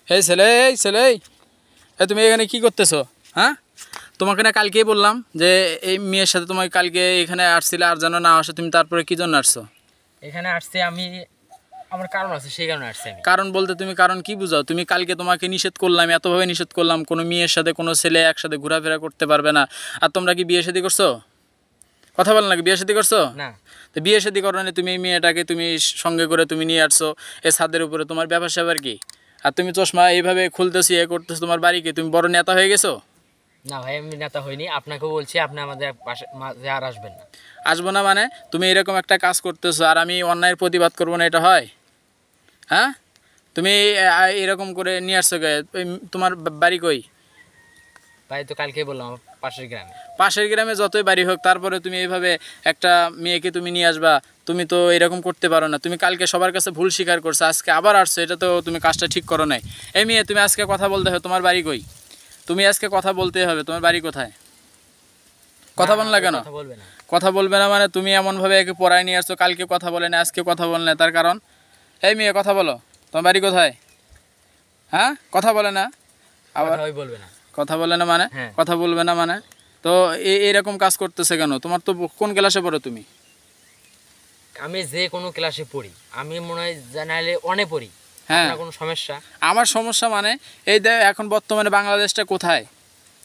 এই ছেলে তুমি এখানে কি করতেছো? হ্যাঁ, তোমাকে না কালকেই বললাম যে এই মেয়ের সাথে তোমাকে কালকে এখানে আসছিলে, আর যেন না আসো তুমি। তারপরে কি জন্য আসছো? এখানে আসছে আমি, আমার কারণ আছে, সেই কারণে আসছি আমি। কারণ বলতে তুমি কারণ কি বুঝাও? তুমি কালকে তোমাকে নিষেধ করলাম, এতভাবে নিষেধ করলাম কোনো মেয়ের সাথে কোনো ছেলে একসাথে ঘোরাফেরা করতে পারবে না। আর তোমরা কি বিয়ে শাদী করছো? কথা বল নাকি, বিয়ে শাদী করছো? না, তো বিয়ে শাদী করো না, তুমি এই মেয়েটাকে তুমি সঙ্গে করে তুমি নিয়ে আসছো এই ছাদের উপরে। তোমার ব্যাপার স্যাপার কি? আর তুমি চশমা এইভাবে খুলতেছি এ করতেছো, তোমার বাড়ি কি? তুমি বড় নেতা হয়ে গেছো? না ভাই, আমি নেতা হইনি। আপনাকেও বলছি, আপনি আমাদের পাশে মাঝে আর আসবেন না। আসবো না মানে? তুমি এরকম একটা কাজ করতেছো আর আমি অন্যায়ের প্রতিবাদ করবো না, এটা হয়? হ্যাঁ, তুমি এরকম করে নিয়ে আসছো কে? তোমার বাড়ি কই? ভাই তো কালকেই বললাম, আমার পাশের গ্রামে। পাশের গ্রামে যতই বাড়ি হোক, তারপরে তুমি এইভাবে একটা মেয়েকে তুমি নিয়ে আসবা? তুমি তো এরকম করতে পারো না। তুমি কালকে সবার কাছে ভুল স্বীকার করছো, আজকে আবার আসছো, এটা তো তুমি কাজটা ঠিক করো নাই। এই মেয়ে, তুমি আজকে কথা বলতে হবে, তোমার বাড়ি কই? তুমি আজকে কথা বলতে হবে, তোমার বাড়ি কোথায়? কথা বল না কেন? কথা বলবে না। কথা বলবে না মানে? তুমি এমনভাবে একে পড়ায় নিয়ে আসছো, কালকে কথা বলে না, আজকে কথা বলে না, তার কারণ? এই মেয়ে, কথা বলো, তোমার বাড়ি কোথায়? হ্যাঁ, কথা বলে না আবার? কথাই বলবে না। কথা বলে না মানে? হ্যাঁ। কথা বলবে না মানে? তো এরকম কাজ করতেছে কেন? তোমার তো কোন ক্লাসে পড়ো তুমি? আমি যে কোনো ক্লাসে পড়ি, আমি মনে হয় জানাইলে অনেক পড়ি। হ্যাঁ, আপনার কোনো সমস্যা? আমার সমস্যা মানে এই এখন বর্তমানে বাংলাদেশটা কোথায়?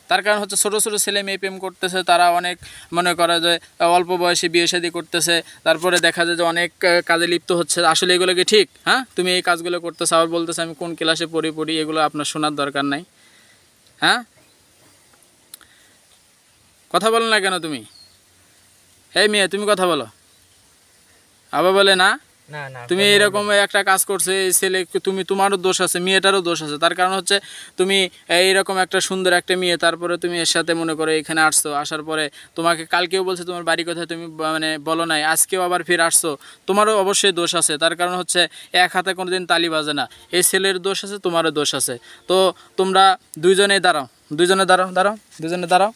তার কারণ হচ্ছে ছোটো ছোটো ছেলে মেয়ে প্রেম করতেছে, তারা অনেক মনে করে যে অল্প বয়সে বিয়ে শাদী করতেছে, তারপরে দেখা যায় যে অনেক কাজে লিপ্ত হচ্ছে। আসলে এগুলো কি ঠিক? হ্যাঁ, তুমি এই কাজগুলো করতেছো আবার বলতেছে আমি কোন ক্লাসে পড়ি। এগুলো আপনার শোনার দরকার নাই। হ্যাঁ, কথা বলো না কেন তুমি? এই মেয়ে, তুমি কথা বলো। আবার বলে না? না না, তুমি এরকম একটা কাজ করছে এই ছেলে, তুমি, তোমারও দোষ আছে, মেয়েটারও দোষ আছে। তার কারণ হচ্ছে তুমি এইরকম একটা সুন্দর একটা মেয়ে, তারপরে তুমি এর সাথে মনে করো এখানে আসছো, আসার পরে তোমাকে কালকেও বলছে তোমার বাড়ি কোথায়, তুমি মানে বলো নাই, আজকেও আবার ফিরে আসছো। তোমারও অবশ্যই দোষ আছে। তার কারণ হচ্ছে এক হাতে কোনো দিন তালি বাজে না। এই ছেলের দোষ আছে, তোমারও দোষ আছে। তো তোমরা দুজনে দাঁড়াও।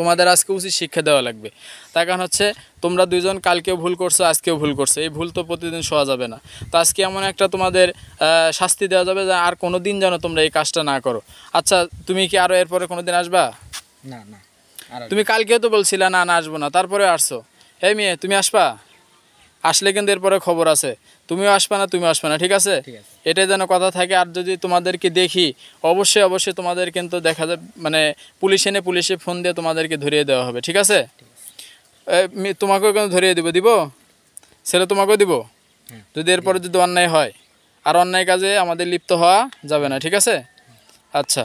তোমাদের আজকে উচিত শিক্ষা দেওয়া লাগবে। তার কারণ হচ্ছে তোমরা দুজন কালকেও ভুল করছো, আজকেও ভুল করছো। এই ভুল তো প্রতিদিন সওয়া যাবে না। তো আজকে এমন একটা তোমাদের শাস্তি দেওয়া যাবে যে আর কোনো দিন যেন তোমরা এই কাজটা না করো। আচ্ছা, তুমি কি আরও এরপরে কোনো দিন আসবা? না না, তুমি কালকেও তো বলছিলে না আসবো না, তারপরে আসছো। এই মেয়ে, তুমি আসবা? আসলে কিন্তু এরপরে খবর আছে, তুমিও আসবে না, ঠিক আছে? ঠিক আছে। এটাই যেন কথা থাকে। আর যদি তোমাদেরকে দেখি, অবশ্যই তোমাদের কিন্তু দেখা যায় মানে পুলিশে ফোন দিয়ে তোমাদেরকে ধরিয়ে দেওয়া হবে, ঠিক আছে? তোমাকেও কিন্তু ধরিয়ে দিব ছেলে, তোমাকেও দিব। যদি এরপরে যদি অন্যায় হয়, আর অন্যায় কাজে আমাদের লিপ্ত হওয়া যাবে না, ঠিক আছে? আচ্ছা।